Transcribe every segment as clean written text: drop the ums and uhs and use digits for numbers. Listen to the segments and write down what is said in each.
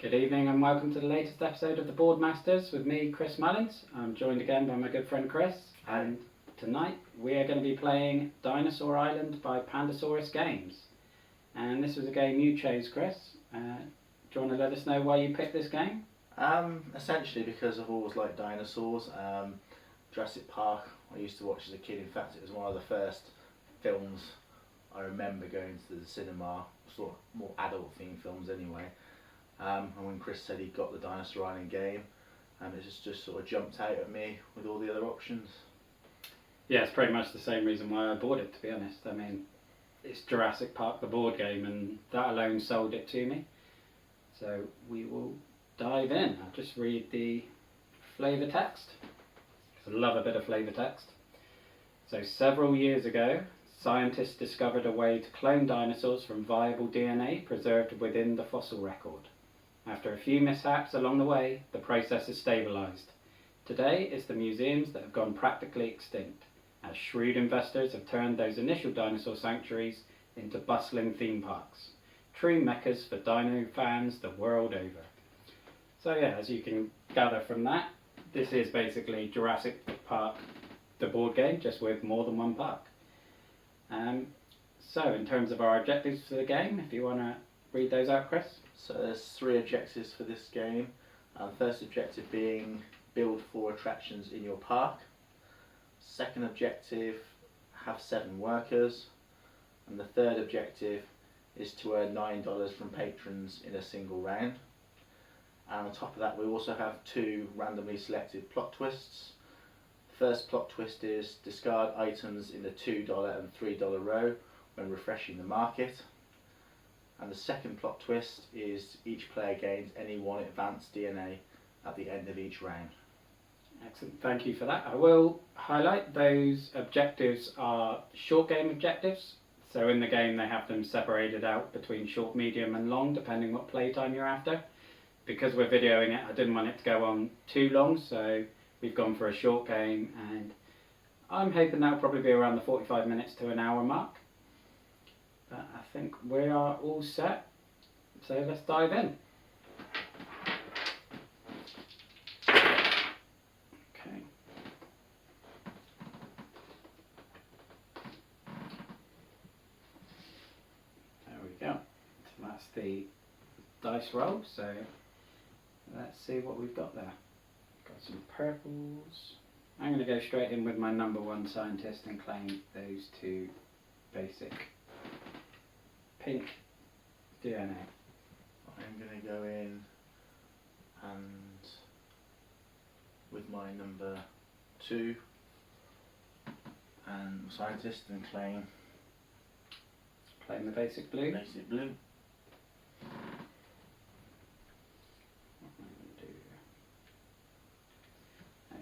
Good evening and welcome to the latest episode of the Boardmasters with me, Chris Mullins. I'm joined again by my good friend Chris, and tonight we are going to be playing Dinosaur Island by Pandasaurus Games. And this was a game you chose, Chris. Do you want to let us know why you picked this game? Essentially because I've always liked dinosaurs. Jurassic Park I used to watch as a kid. In fact, it was one of the first films I remember going to the cinema, sort of more adult themed films anyway. And when Chris said he got the Dinosaur Island game, it just sort of jumped out at me with all the other options. Yeah, it's pretty much the same reason why I bought it, to be honest. I mean, it's Jurassic Park, the board game, and that alone sold it to me. So we will dive in. I'll just read the flavour text, because I love a bit of flavour text. So several years ago, scientists discovered a way to clone dinosaurs from viable DNA preserved within the fossil record. After a few mishaps along the way, the process is stabilised. Today, it's the museums that have gone practically extinct, as shrewd investors have turned those initial dinosaur sanctuaries into bustling theme parks, true meccas for dino fans the world over. So yeah, as you can gather from that, this is basically Jurassic Park, the board game, just with more than one park. So in terms of our objectives for the game, if you want to read those out, Chris. So there's 3 objectives for this game. The first objective being build 4 attractions in your park. Second objective, have 7 workers. And the third objective is to earn $9 from patrons in a single round. And on top of that, we also have 2 randomly selected plot twists. The first plot twist is discard items in the $2 and $3 row when refreshing the market. And the second plot twist is each player gains any 1 advanced DNA at the end of each round. Excellent, thank you for that. I will highlight those objectives are short game objectives. So in the game they have them separated out between short, medium and long, depending what playtime you're after. Because we're videoing it, I didn't want it to go on too long, so we've gone for a short game, and I'm hoping that'll probably be around the 45 minutes to an hour mark. But I think we are all set, so let's dive in. Okay. There we go. So that's the dice roll, so let's see what we've got there. Got some purples. I'm going to go straight in with my number 1 scientist and claim those 2 basic pink DNA. I'm going to go in and with my number 2 and scientist and claim the basic blue. basic blue.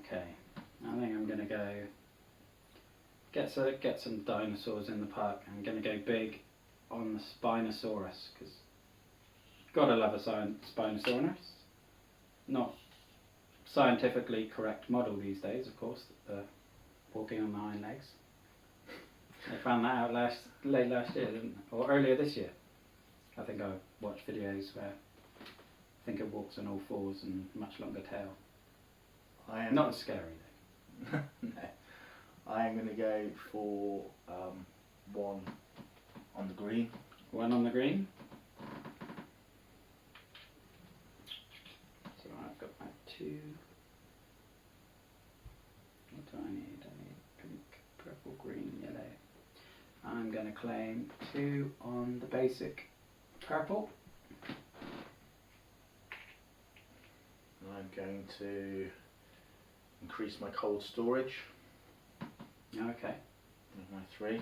Okay, I think I'm going to go get some dinosaurs in the park. I'm going to go big on the Spinosaurus, because gotta love a Spinosaurus. Not scientifically correct model these days, of course, walking on the hind legs. They found that out late last year, didn't they? Or earlier this year. I think I watched videos where I think it walks on all 4s and much longer tail. Not as scary though. No. I am going to go for 1 on the green. 1 on the green. So I've got my 2. What do I need? I need pink, purple, green, yellow. I'm going to claim 2 on the basic purple. I'm going to increase my cold storage. Okay. With my 3.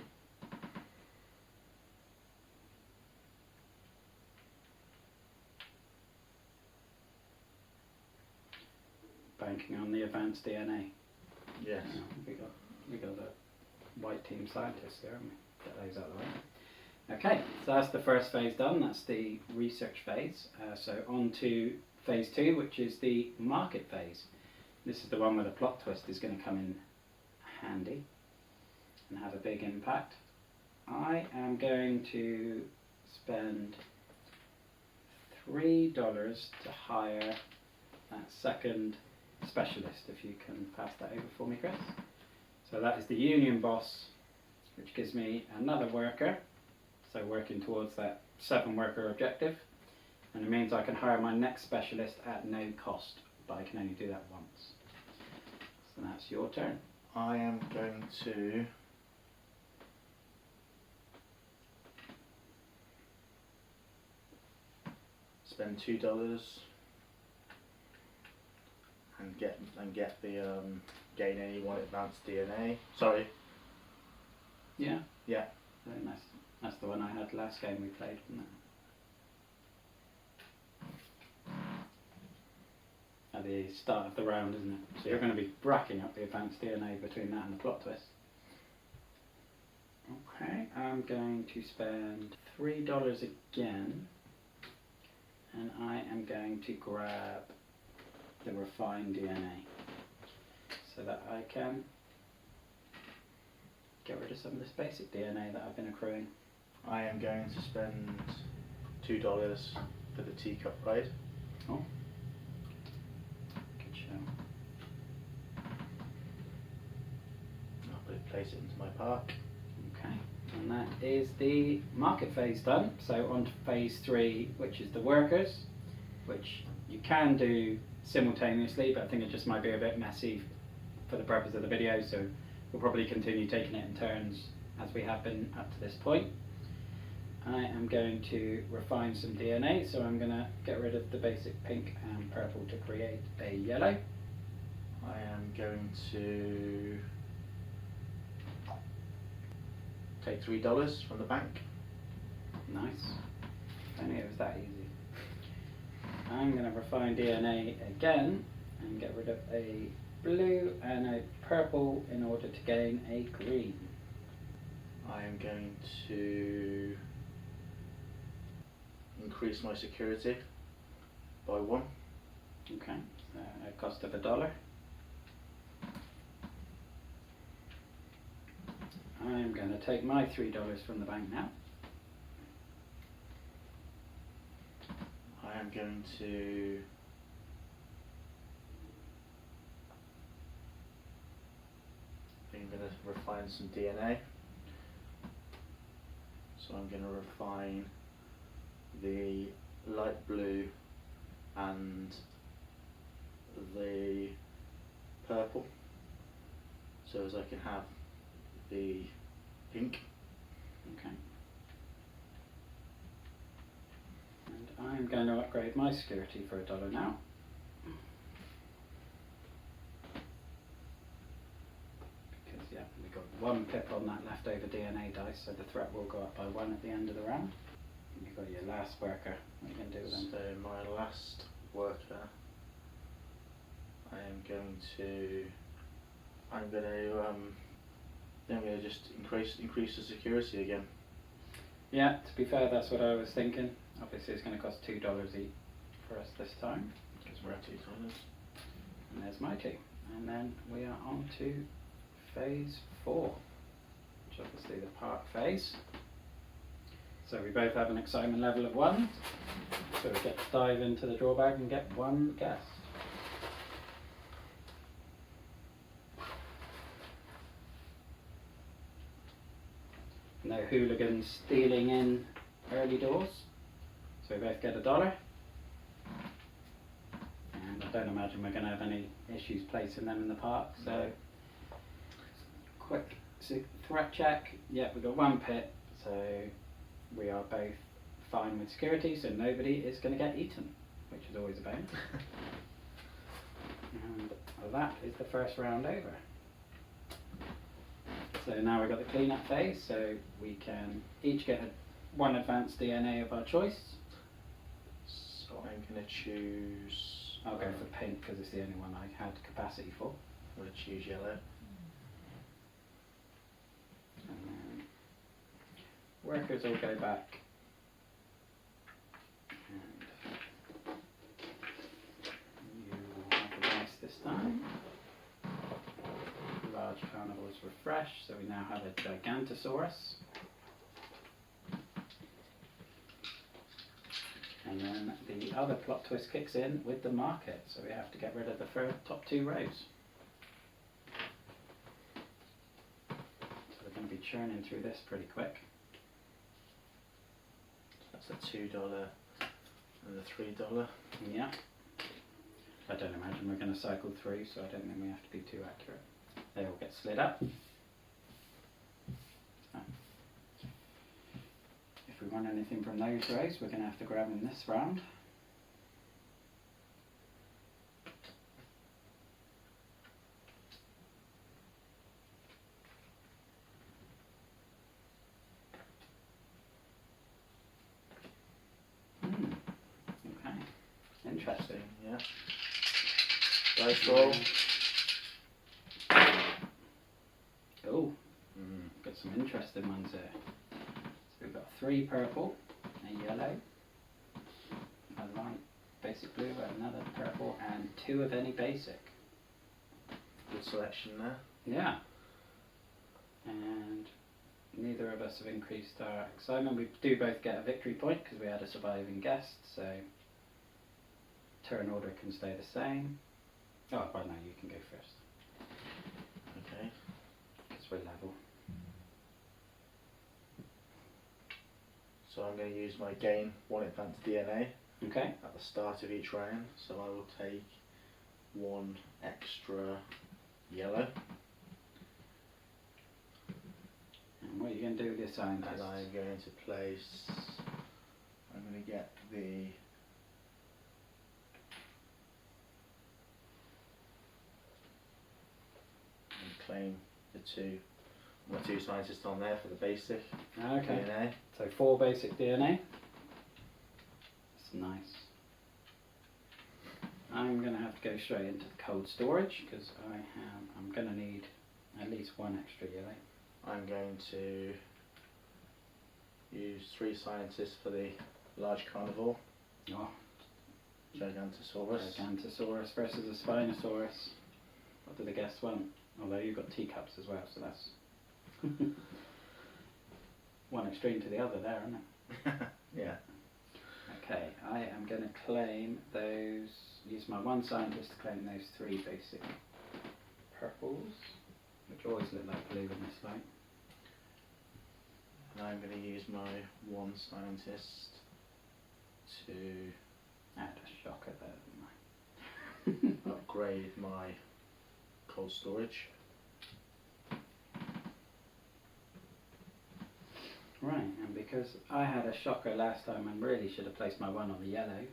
Banking on the advanced DNA. Yes. We got the white team scientists there, haven't we? Get those out of the way. Okay, so that's the first phase done. That's the research phase. So on to phase 2, which is the market phase. This is the one where the plot twist is going to come in handy and have a big impact. I am going to spend $3 to hire that second specialist, if you can pass that over for me, Chris. So that is the union boss, which gives me another worker, so working towards that 7 worker objective, and it means I can hire my next specialist at no cost, but I can only do that once. So that's your turn. I am going to spend $2 and get the gain any one advanced DNA. Sorry. Yeah? Yeah. Very nice. That's the one I had last game we played, wasn't it? At the start of the round, isn't it? So you're going to be racking up the advanced DNA between that and the plot twist. Okay, I'm going to spend $3 again, and I am going to grab the refined DNA so that I can get rid of some of this basic DNA that I've been accruing. I am going to spend $2 for the teacup ride. Oh, good show. I'll place it into my park. Okay, and that is the market phase done. So on to phase 3, which is the workers, which you can do simultaneously, but I think it just might be a bit messy for the purpose of the video, so we'll probably continue taking it in turns as we have been up to this point. I am going to refine some DNA, so I'm going to get rid of the basic pink and purple to create a yellow. I am going to take $3 from the bank. Nice. If only it was that easy. I'm going to refine DNA again and get rid of a blue and a purple in order to gain a green. I am going to increase my security by 1. Okay, so a cost of $1. I'm going to take my $3 from the bank now. I am going to refine some DNA. So I'm going to refine the light blue and the purple, so as I can have the pink. Okay. And I'm going to upgrade my security for $1 now. Because yeah, we've got 1 pip on that leftover DNA dice, so the threat will go up by 1 at the end of the round. And you've got your last worker. What are you going to do with them? So my last worker, I'm going to just increase the security again. Yeah, to be fair, that's what I was thinking. Obviously it's going to cost $2 each for us this time. Because we're at $2. And there's my 2. And then we are on to phase 4, which is obviously the park phase. So we both have an excitement level of 1. So we get to dive into the draw bag and get 1 guest. No hooligans stealing in early doors. So we both get $1. And I don't imagine we're going to have any issues placing them in the park. So quick threat check. Yeah, we've got 1 pit. So we are both fine with security, so nobody is going to get eaten, which is always a bonus. And that is the first round over. So now we've got the cleanup phase, so we can each get 1 advanced DNA of our choice. So I'm going to choose... I'll go for pink because it's the only one I had capacity for. I'm going to choose yellow. And then workers will go back. And you will have the dice this time. Large carnivores refresh, so we now have a Gigantosaurus. And And then the other plot twist kicks in with the market, so we have to get rid of the top 2 rows. So we're going to be churning through this pretty quick. That's a $2 and a $3. Yeah. I don't imagine we're going to cycle through, so I don't think we have to be too accurate. They all get slid up. So, if we want anything from those rows, we're going to have to grab them this round. Okay. Interesting. Yeah. Dice roll. Oh, got some interesting ones here. So we've got 3 purple, a yellow, a light basic blue, another purple, and 2 of any basic. Good selection there. Yeah. And neither of us have increased our excitement. We do both get a victory point because we had a surviving guest, so turn order can stay the same. Oh, well, no, you can go first. Okay. Because we're level. So I'm going to use my gain 1 advanced DNA Okay. at the start of each round. So I will take 1 extra yellow. And what are you going to do with your scientist? And I'm going to place, I'm going to get the and claim my 2 scientists on there for the basic Okay. DNA. So 4 basic DNA. That's nice. I'm going to have to go straight into the cold storage because I'm going to need at least 1 extra yellow. I'm going to use 3 scientists for the large carnivore. Oh, Gigantosaurus. Gigantosaurus versus a Spinosaurus. What did the guests want? Although you've got teacups as well, so that's one extreme to the other there, isn't it? Yeah. Okay, I am going to claim those, use my 1 scientist to claim those 3 basic purples, which always look like blue in this light. And I'm going to use my 1 scientist to I had a shocker there, didn't I? upgrade my cold storage. Right, and because I had a shocker last time and really should have placed my 1 on the yellow,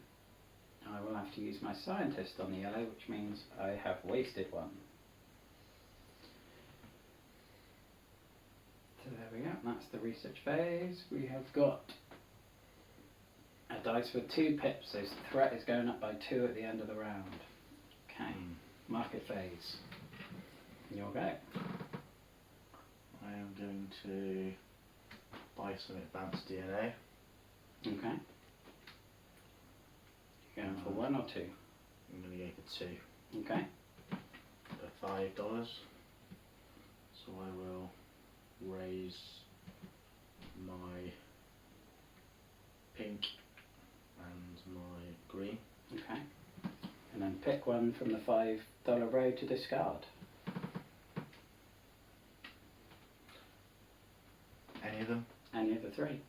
I will have to use my scientist on the yellow, which means I have wasted 1. So there we go, that's the research phase. We have got a dice with 2 pips, so the threat is going up by 2 at the end of the round. Okay, market phase. Your go. I am going to buy some advanced DNA. Okay. You're going for 1 or 2? I'm going to go for 2 Okay. for $5. So I will raise my pink and my green. Okay. And then pick 1 from the $5 row to discard. Any of them? Any of the 3.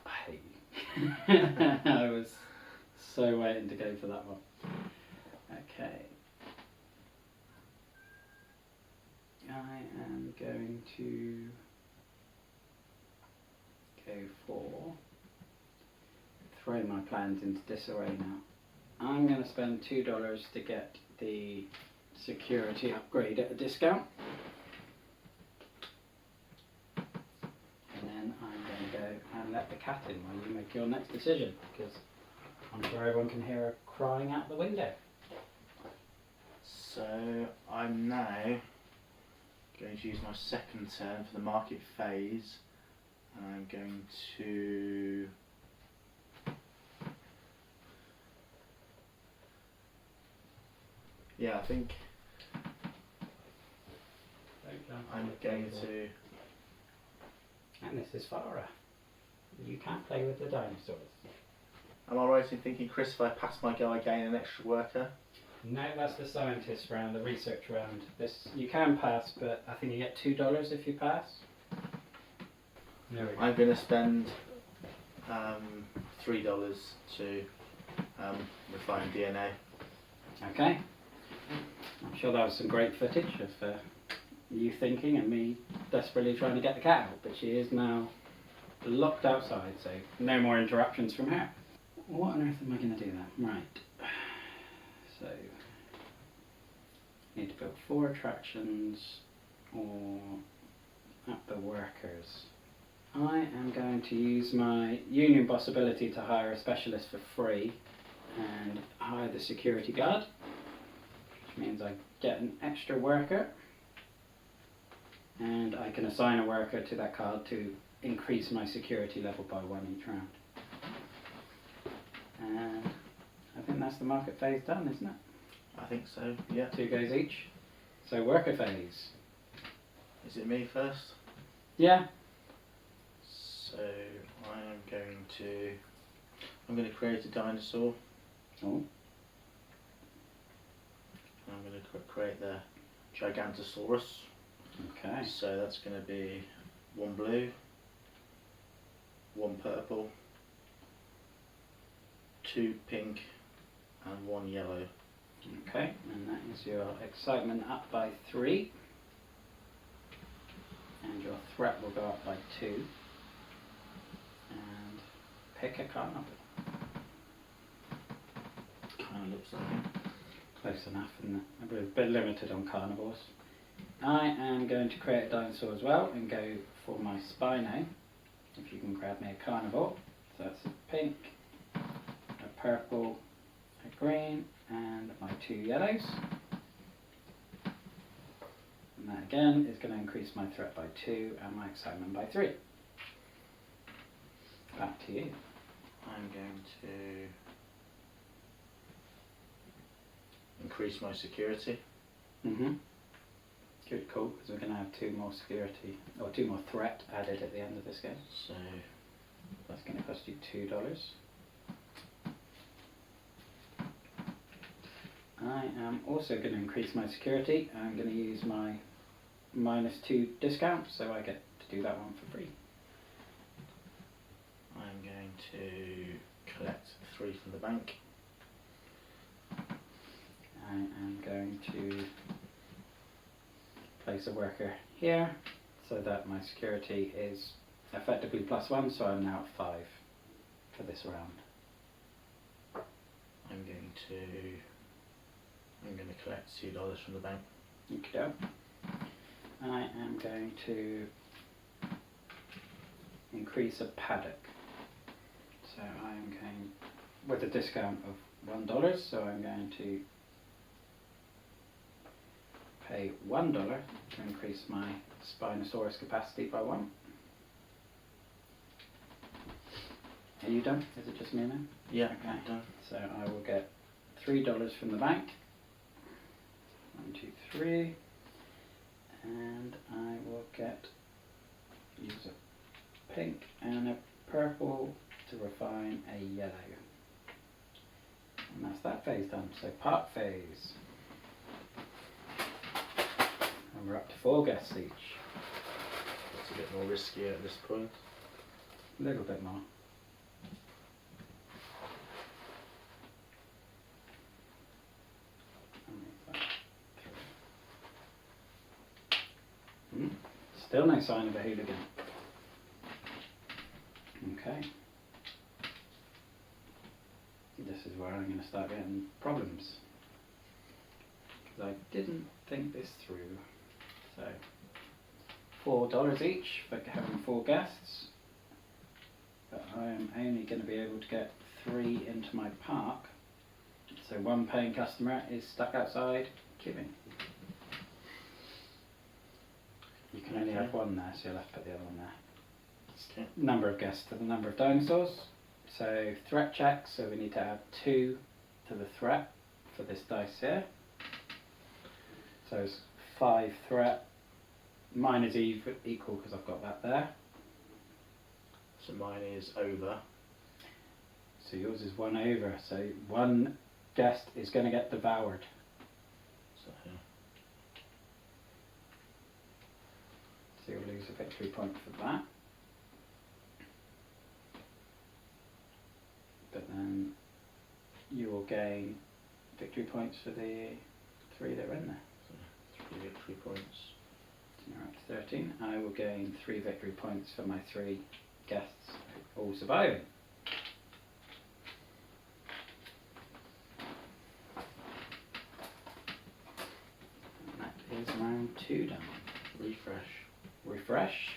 I hate you. I was so waiting to go for that one. Okay. I am going to go for, throw my plans into disarray now. I'm going to spend $2 to get the security upgrade at a discount. And then I'm going to go and let the cat in while you make your next decision, because I'm sure everyone can hear her crying out the window. So I'm now going to use my 2nd turn for the market phase, and I'm going to I think I'm going to And this is Farah. You can't play with the dinosaurs. Am I right in thinking, Chris, if I pass my go, I gain an extra worker? No, that's the scientist round, the research round. This you can pass, but I think you get $2 if you pass. There we go. I'm going to spend $3 to refine DNA. Okay. I'm sure that was some great footage of you thinking and me desperately trying to get the cat out, but she is now locked outside, so no more interruptions from her. What on earth am I going to do then? Right. So, need to build 4 attractions or up the workers. I am going to use my union boss ability to hire a specialist for free and hire the security guard, which means I get an extra worker and I can assign a worker to that card to increase my security level by 1 each round. And I think that's the market phase done, isn't it? I think so, yeah. 2 goes each. So worker phase. Is it me first? Yeah. So I'm going to create a dinosaur. Oh. I'm going to create the Gigantosaurus. Okay. So that's going to be 1 blue, 1 purple, 2 pink, and 1 yellow. Okay, and that is your excitement up by 3. And your threat will go up by 2. And pick a carnival. Kind of looks like it. Close enough, and we're a bit limited on carnivores. I am going to create a dinosaur as well and go for my Spino. If you can grab me a carnivore. So that's a pink, a purple, a green, and my 2 yellows. And that again is going to increase my threat by 2 and my excitement by 3. Back to you. I'm going to increase my security. Good, cool, because we're going to have 2 more security, or 2 more threat added at the end of this game. So That's going to cost you $2. I am also going to increase my security. I'm going to use my -2 discount, so I get to do that one for free. I'm going to collect 3 from the bank. I am going to place a worker here so that my security is effectively +1, so I'm now at 5 for this round. I'm going to collect $2 from the bank. Okay. I am going to increase a paddock. So I'm going with a discount of $1, so I'm going to pay $1 to increase my Spinosaurus capacity by 1. Are you done? Is it just me now? Yeah, Okay. I'm done. So I will get $3 from the bank. 1, 2, 3. And I will use a pink and a purple to refine a yellow. And that's that phase done. So park phase. And we're up to 4 guests each. It's a bit more risky at this point. A little bit more. Still no sign of a hooligan. Okay. This is where I'm going to start getting problems. Because I didn't think this through. So, $4 each for having 4 guests. But I am only going to be able to get 3 into my park. So 1 paying customer is stuck outside queuing. You can only have 1 there, so you'll have to put the other one there. Okay. Number of guests to the number of dinosaurs. So threat checks, so we need to add 2 to the threat for this dice here. So it's 5 threat. Mine is equal because I've got that there. So mine is over. So yours is 1 over. So one guest is going to get devoured. So So you'll lose a victory point for that. But then you will gain victory points for the 3 that are in there. so 3 victory points. So you're up to 13. I will gain 3 victory points for my 3 guests all surviving. And that is round 2 done. Refresh. Refresh.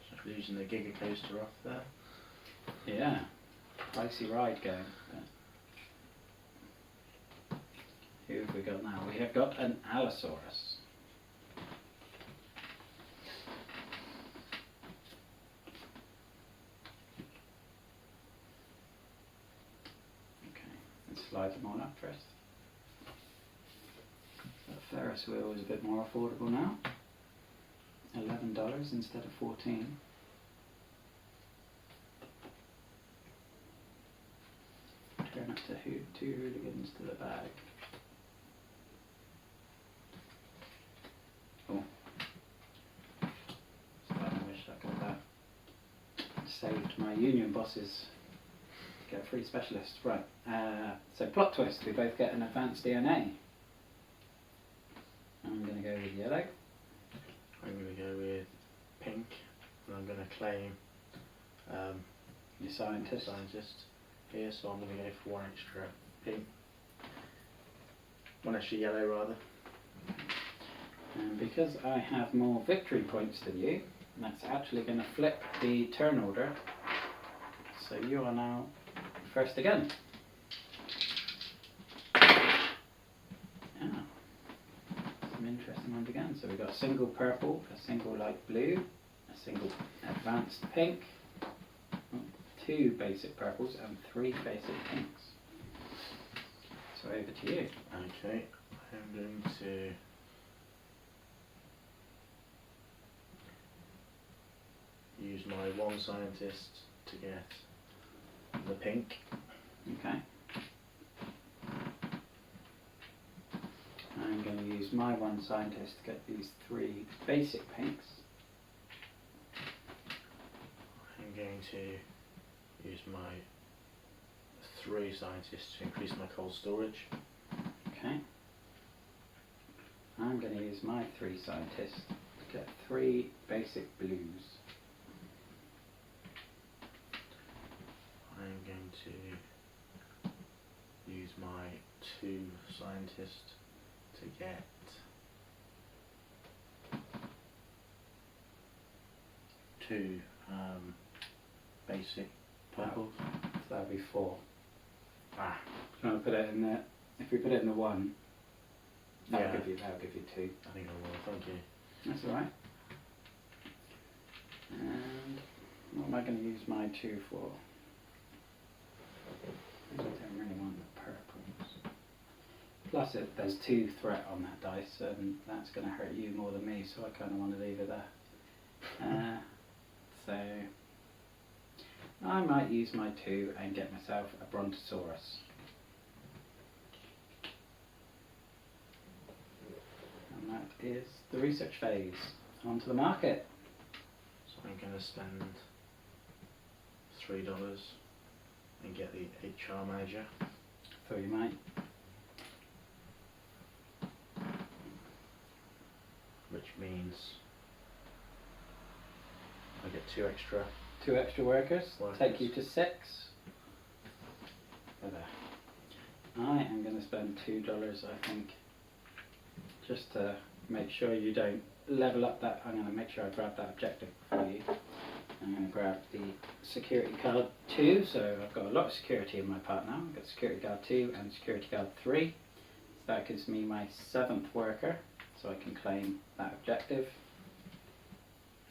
Just losing the Giga Coaster off there. Yeah, pricey ride going. But who have we got now? We have got an Allosaurus. Okay, let's slide them all up first. That Ferris wheel is a bit more affordable now. $11 instead of 14. Turn up to 2 hooligans to the bag. Oh. I wish I could have saved my union bosses to get a free specialist. Right, so plot twist, we both get an advanced DNA. I'm going to go with yellow. I'm going to go with pink, and I'm going to claim Your scientist. Here, so I'm going to go for 1 extra pink. 1 extra yellow, rather. And because I have more victory points than you, that's actually going to flip the turn order. So you are now first again. Yeah. Some interesting ones again. So we've got a single purple, a single light blue, a single advanced pink, 2 basic purples and 3 basic pinks. So over to you. Okay, I'm going to use my 1 scientist to get the pink. Okay. I'm going to use my 1 scientist to get these 3 basic pinks. I'm going to use my 3 scientists to increase my cold storage. Okay. I'm going to use my 3 scientists to get 3 basic blues. I'm going to use my 2 scientists to get two basic purples. So that'll be 4. Ah, Do you want to put it in there? If we put it in the 1, that'll Yeah. give you 2. I think I will, thank you. That's alright. And what am I going to use my 2 for? I don't really want the purples. Plus there's 2 threat on that dice and that's going to hurt you more than me, so I kind of want to leave it there. So I might use my 2 and get myself a Brontosaurus. And that is the research phase. On to the market. So I'm going to spend $3 and get the HR manager. Thought you might. Which means I get 2 extra. 2 extra workers. Take you to 6. There. I am going to spend $2, I think, just to make sure you don't level up that. I'm going to make sure I grab that objective for you. I'm going to grab the security card 2, so I've got a lot of security in my part now. I've got security guard 2 and security guard 3. So that gives me my 7th worker, so I can claim that objective.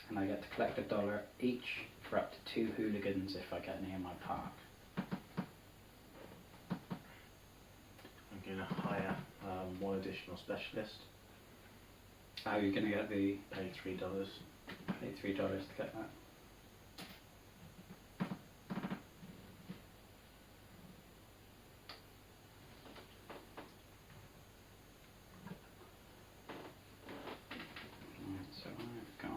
And I get to collect $1 each for up to 2 hooligans if I get near my park. I'm going to hire one additional specialist. How are you going to get the... Pay $3. Pay $3 to get that? So I've got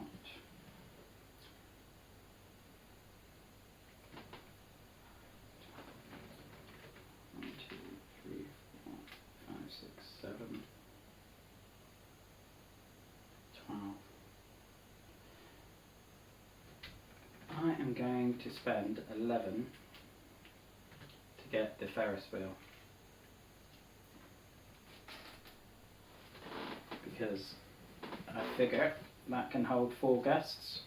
1, 2, 3, 4, 5, 6, 7, 12. I am going to spend 11 to get the Ferris wheel, because I figure that can hold 4 guests,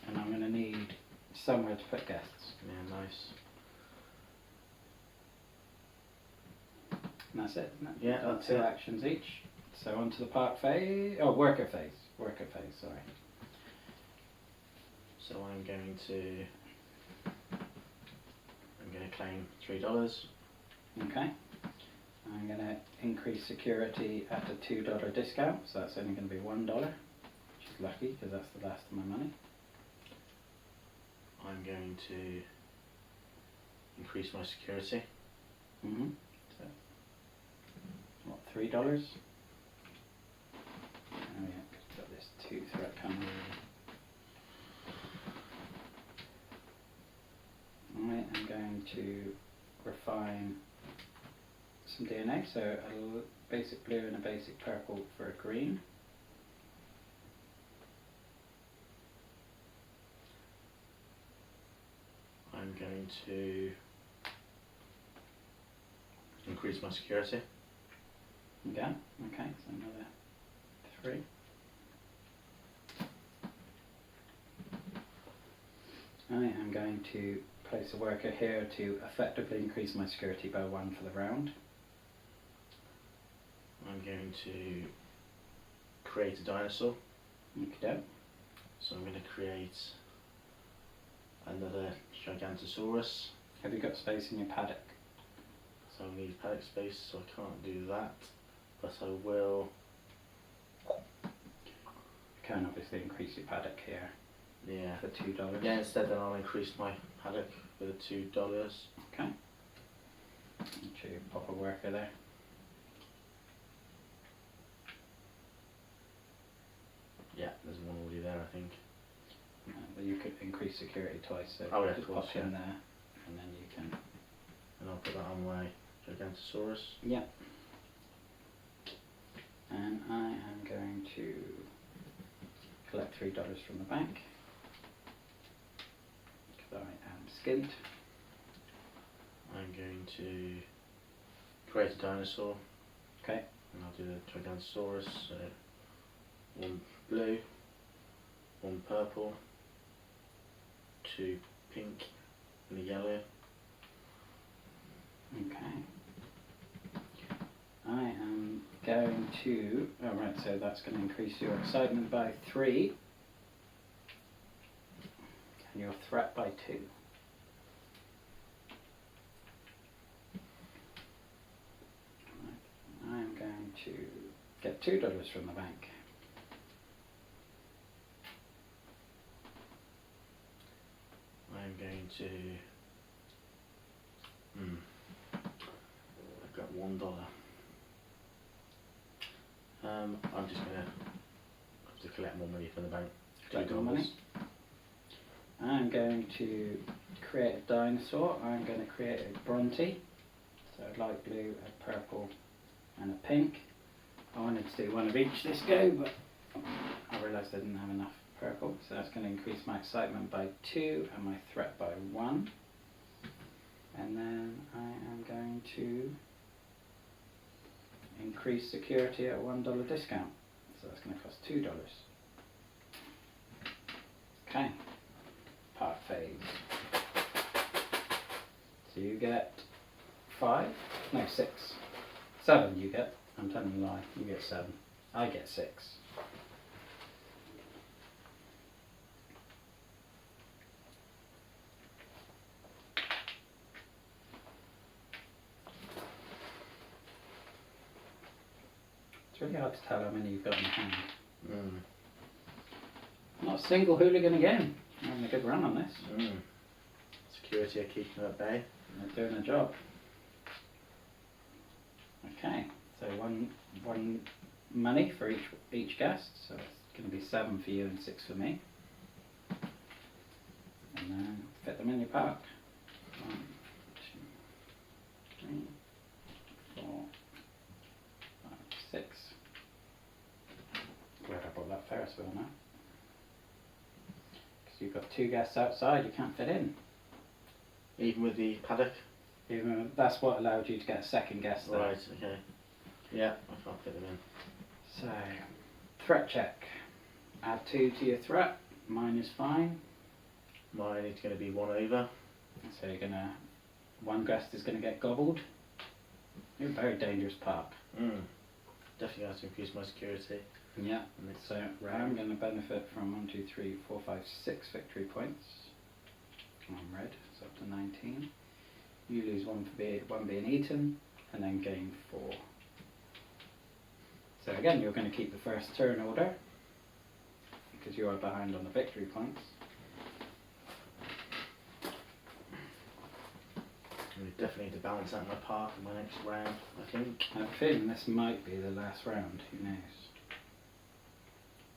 and I'm going to need somewhere to put guests. Yeah, nice. And that's it, isn't it? Yeah, Got that's 2 it. actions each. So on to the park phase. Oh, worker phase. Worker phase, sorry. So I'm going to claim $3. Okay. I'm going to increase security at a $2 discount, so that's only going to be $1, which is lucky because that's the last of my money. I'm going to increase my security. Mm-hmm. So, what, $3? Oh yeah, got this 2 threat coming. Alright, I'm going to refine some DNA, so a basic blue and a basic purple for a green. I'm going to increase my security. Yeah, okay, so another 3. I am going to place a worker here to effectively increase my security by 1 for the round. I'm going to create a dinosaur. Okay. So I'm going to create another Gigantosaurus. Have you got space in your paddock? So I need paddock space, so I can't do that. But I will. You can obviously increase your paddock here Yeah. for $2. Yeah. Instead, then I'll increase my paddock with $2. Okay. To pop a worker there. Yeah. There's one already there, I think. But you could increase security twice, so Oh, yeah, you of just course, pop yeah. in there, and then you can. And I'll put that on my Gigantosaurus. Yeah. And I am going to collect $3 from the bank, because I am skint. I'm going to create a dinosaur. Okay. And I'll do the Gigantosaurus. So 1 blue, 1 purple, 2 pink, and a yellow. Okay. I am going to. Oh right, so that's going to increase your excitement by 3, and your threat by 2. I am going to get $2 from the bank. I'm going to. I've got $1. I'm just going to have to collect more money from the bank. Collect more $2. money. I'm going to create a dinosaur. I'm going to create a Bronte, so a light blue, a purple, and a pink. I wanted to do one of each this go, but I realised I didn't have enough purple, so that's going to increase my excitement by 2 and my threat by 1. And then I am going to increase security at $1 discount, so that's going to cost $2. Okay, park phase. So you get 5, no 6, 7 you get. I'm telling you a lie, you get 7. I get 6. really hard to tell how many you've got in your hand. Mm. Not a single hooligan again. Having a good run on this. Mm. Security are keeping them at bay. They're doing a job. Okay, so one money for each guest, so it's going to be 7 for you and 6 for me. And then fit them in your park. 1, 2, 3, 4, 5, 6. Glad I bought that Ferris wheel now. Because you've got 2 guests outside, you can't fit in. Even with the paddock? That's what allowed you to get a second guest there. Right, okay. Yeah, I can't fit them in. So, threat check. Add 2 to your threat. Mine is fine. Mine is going to be 1 over. So you're gonna, one guest is gonna get gobbled. You're a very dangerous park. Definitely have to increase my security. Yeah. Next So I'm gonna benefit from 1, 2, 3, 4, 5, 6 victory points. I'm red, so up to 19. You lose 1 for one being eaten, and then gain 4. So again, you're going to keep the first turn order because you are behind on the victory points. We definitely need to balance out my park in my next round, I think. I have a feeling this might be the last round, who knows.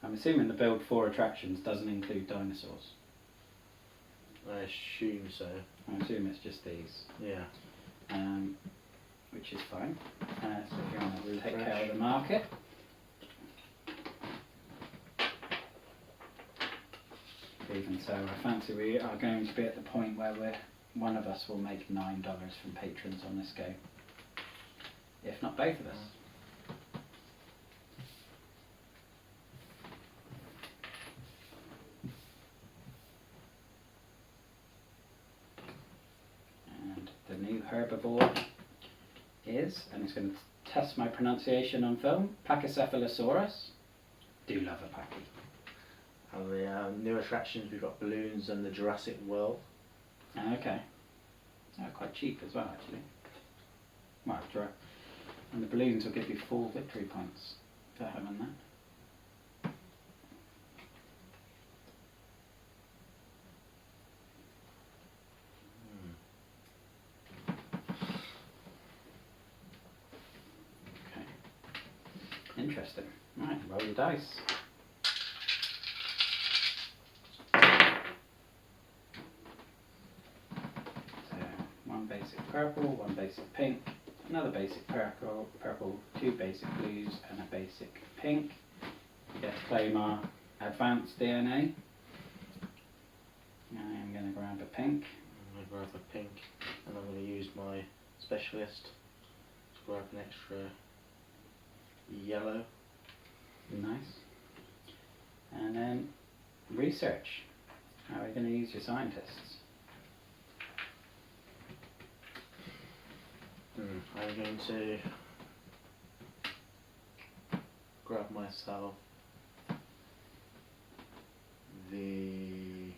I'm assuming the build 4 attractions doesn't include dinosaurs. I assume so. I assume it's just these. Yeah. Which is fine. So if you want to take care of the market. Even so, I fancy we are going to be at the point where one of us will make $9 from patrons on this game. If not both of us. And the new herbivore is, and it's going to test my pronunciation on film, Pachycephalosaurus. Do love a Pachy. And the new attractions, we've got balloons and the Jurassic World. Okay. They're quite cheap as well, actually. Well, and the balloons will give you 4 victory points for having that. Okay. Interesting. Right, roll your dice. Basic purple, 1 basic pink, another basic purple, 2 basic blues and a basic pink. You get to claim our advanced DNA. I'm going to grab a pink. I'm going to grab a pink and I'm going to use my specialist to grab an extra yellow. Nice. And then research. How are you going to use your scientists? I'm going to grab myself the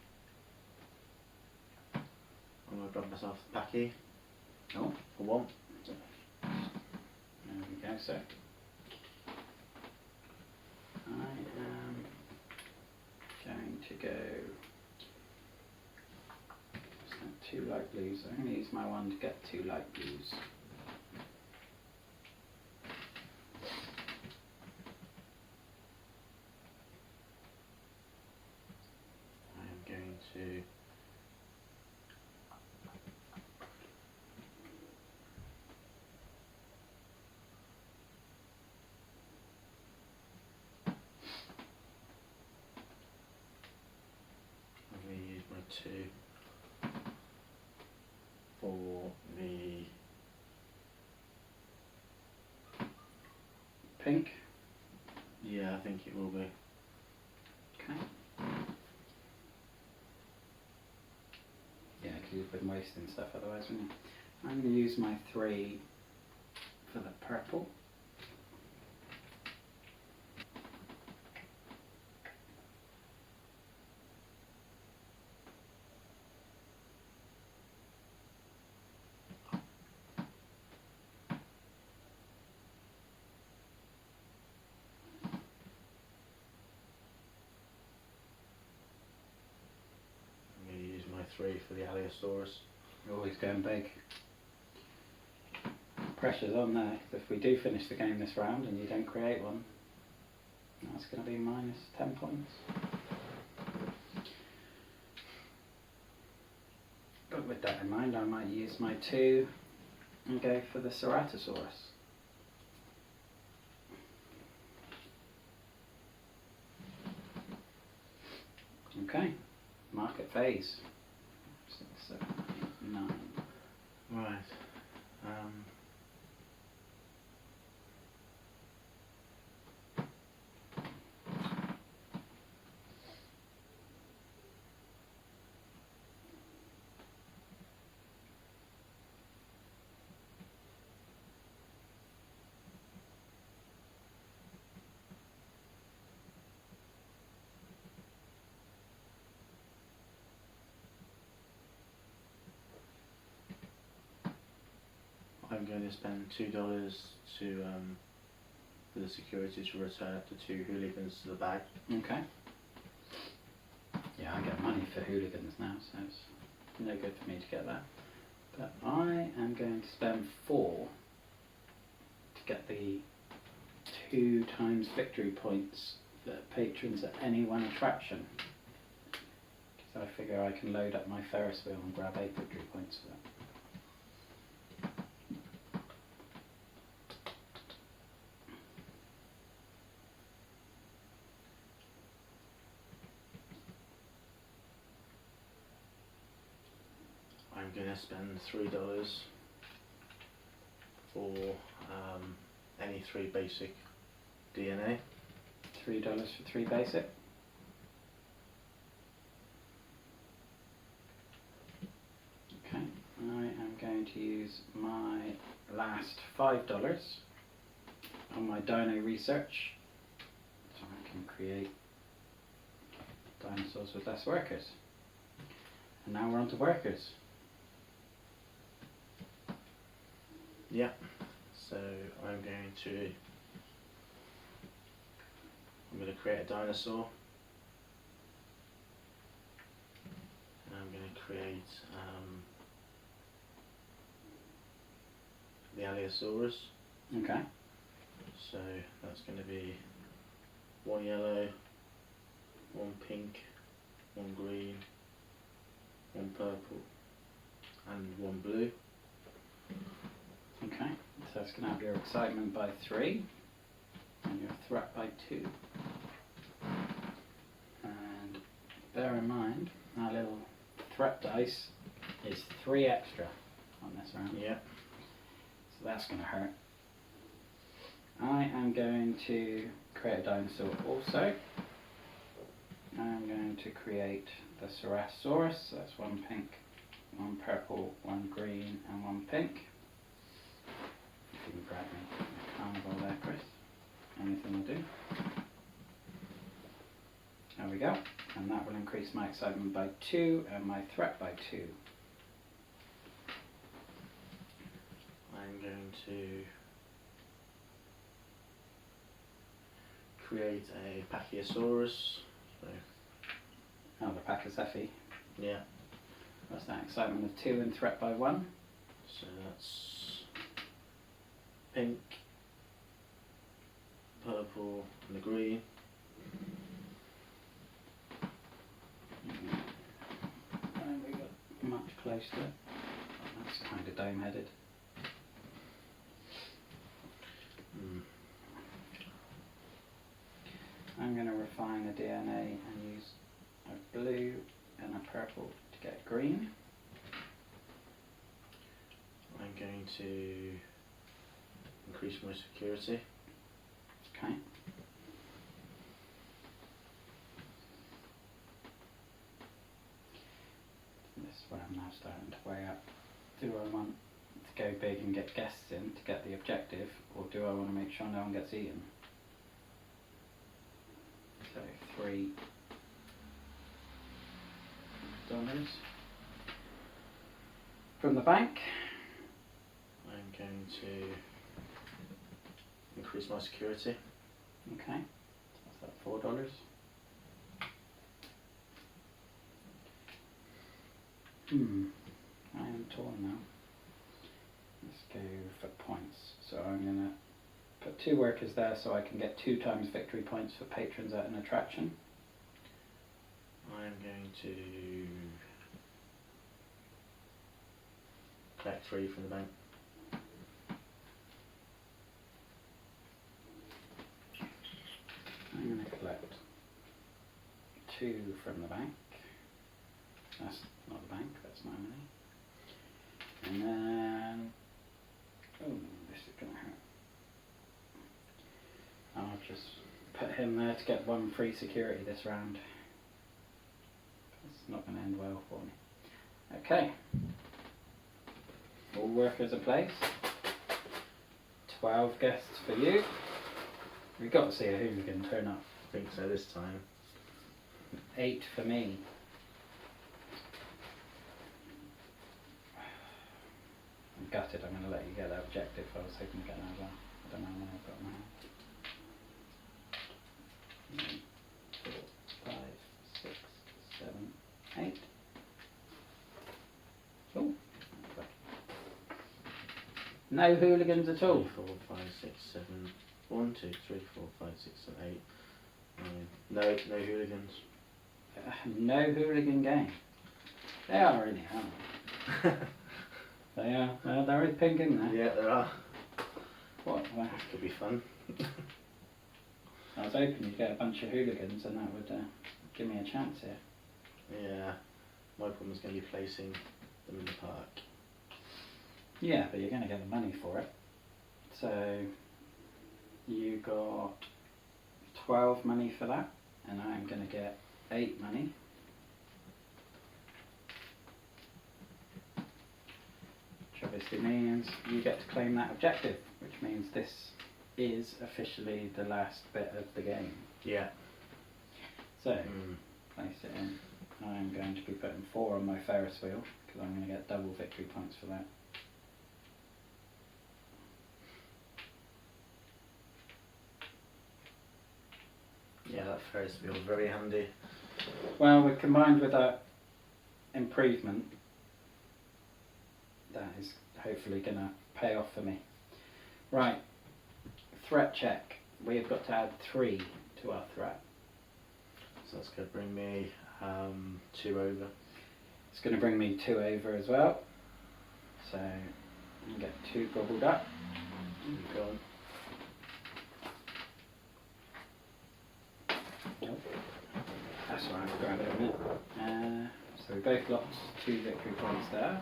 Pachy. Oh, For 1. there we go, sir. I am going to go 2 light blues. I'm going to use my 1 to get 2 light blues. I'm going to use my 2 for the Pink. Yeah, I think it will be. Okay. Yeah, because you've been wasting stuff otherwise, wouldn't you? I'm going to use my 3 for the purple. 3 for the Allosaurus. Always going big. Pressure's on there, 'cause if we do finish the game this round and you don't create one, that's going to be minus 10 points. But with that in mind, I might use my 2 and go for the Ceratosaurus. Okay, market phase. 6, 7, 8, 9. Right. I'm going to spend $2 to for the security to return the 2 hooligans to the bag. Okay. Yeah, I get money for hooligans now, so it's no good for me to get that. But I am going to spend 4 to get the 2 times victory points for patrons at any one attraction. Because I figure I can load up my Ferris wheel and grab 8 victory points for that. I'm going to spend $3 for any 3 basic DNA. $3 for 3 basic. Okay, I am going to use my last $5 on my dino research, so I can create dinosaurs with less workers. And now we're on to workers. Yeah. So I'm going to create a dinosaur. And I'm going to create the Allosaurus. Okay. So that's going to be 1 yellow, 1 pink, 1 green, 1 purple, and 1 blue. Okay, so it's going to have your excitement by 3 and your threat by 2. And bear in mind, our little threat dice is 3 extra on this round. Yeah. So that's going to hurt. I am going to create a dinosaur also. I'm going to create the Ceratosaurus, so that's 1 pink, 1 purple, 1 green, and 1 pink. You can grab me a carnival there, Chris. Anything will do. There we go. And that will increase my excitement by 2 and my threat by 2. I'm going to create a Pachyosaurus. So, Oh, the Pandasaurus. yeah. What's that? Excitement of 2 and threat by 1. So that's pink, purple, and the green. And we got much closer. That's kind of dome-headed. I'm going to refine the DNA and use a blue and a purple to get green. I'm going to increase my security. Okay. This is where I'm now starting to weigh up. Do I want to go big and get guests in to get the objective, or do I want to make sure no one gets eaten? So $3. From the bank. I'm going to increase my security. Okay. What's that, $4? I am torn now. Let's go for points. So I'm going to put 2 workers there so I can get 2 times victory points for patrons at an attraction. I'm going to collect 3 from the bank. I'm going to collect 2 from the bank. That's not the bank, that's my money. And then, oh, this is going to hurt. I'll just put him there to get 1 free security this round. It's not going to end well for me. Okay. All workers in place. 12 guests for you. We've got to see a hooligan turn up. I think so this time. 8 for me. I'm gutted I'm going to let you get that objective. I was hoping to get that as well. I don't know how many I've got in my hand. 4, 5, 6, 7, 8. Oh. No hooligans at all. 3, 4, 5, 6, 7. 1, 2, 3, 4, 5, 6, 7, 8. 9. No hooligans. No hooligan game. They are in here, aren't they? They are. Well, there is pink in there. Yeah, there are. What? Well, This could be fun. I was hoping you'd get a bunch of hooligans and that would give me a chance here. Yeah. My problem is going to be placing them in the park. Yeah, but you're going to get the money for it. So you got 12 money for that, and I'm going to get 8 money. Which obviously means you get to claim that objective, which means this is officially the last bit of the game. Yeah. So, place it in. I'm going to be putting 4 on my Ferris wheel, because I'm going to get double victory points for that. Yeah, that Ferris wheel is very handy. Well, we're combined with that improvement, that is hopefully going to pay off for me. Right, threat check. We've got to add 3 to our threat. So that's going to bring me 2 over. It's going to bring me 2 over as well. So you can get 2 gobbled up. Go on. Nope. That's all right, I'll grab it in a minute. So we both lost 2 victory points there.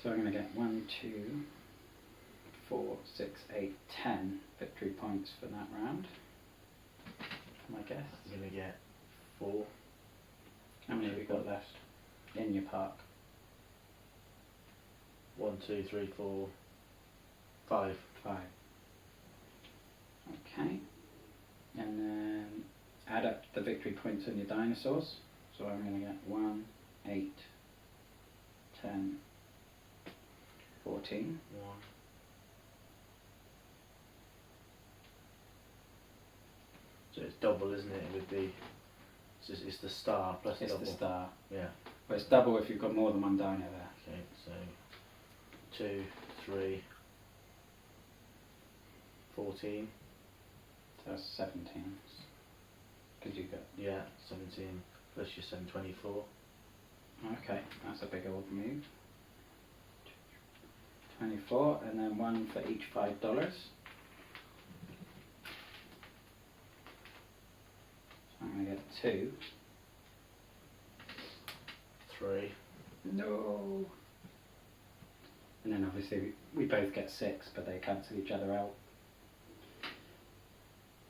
So I'm going to get 1, 2, 4, 6, 8, 10 victory points for that round. I guess. I'm going to get 4. How many have you got left in your park? 1, 2, 3, 4, 5. 5. Okay. And then add up the victory points on your dinosaurs. So I'm going to get 1, 8, 10, 14. 1. So it's double, isn't it? With the it's the star plus It's double. the star. Yeah. But it's double if you've got more than 1 dino there. Okay. So 2, 3, 14. So that's 17. Because you got. Yeah, 17 plus your 7, 24. Okay, that's a big old move. 24, and then 1 for each $5. So I'm going to get 2. 3. No. And then obviously we both get 6, but they cancel each other out.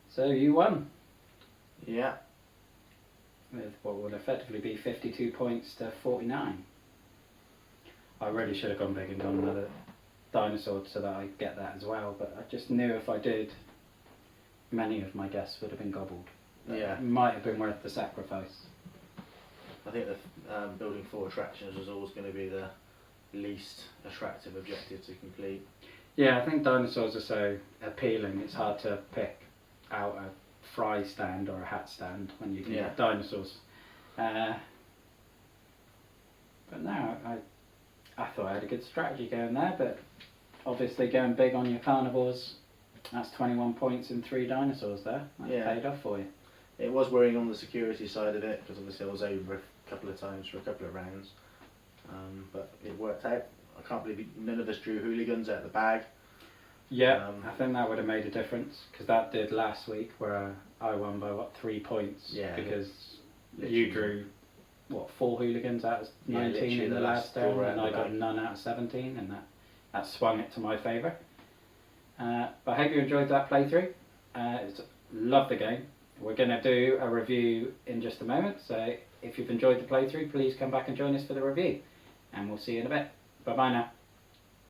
So you won Yeah. with what would effectively be 52 points to 49. I really should have gone big and gone another dinosaur so that I get that as well, but I just knew if I did, many of my guests would have been gobbled. Yeah. It might have been worth the sacrifice. I think that building 4 attractions was always going to be the least attractive objective to complete. Yeah, I think dinosaurs are so appealing, it's hard to pick out a fry stand or a hat stand when you can get dinosaurs. But no, I thought I had a good strategy going there, but obviously going big on your carnivores, that's 21 points in 3 dinosaurs there. That paid off for you. It was worrying on the security side of it, because obviously I was over a couple of times for a couple of rounds. But it worked out. I can't believe none of us drew hooligans out of the bag. Yeah, I think that would have made a difference, because that did last week where I won by 3 points, because you drew 4 hooligans out of 19 in the last turn, and I got none out of 17, and that swung it to my favour. But I hope you enjoyed that playthrough. Love the game. We're going to do a review in just a moment, so if you've enjoyed the playthrough, please come back and join us for the review, and we'll see you in a bit. Bye bye now.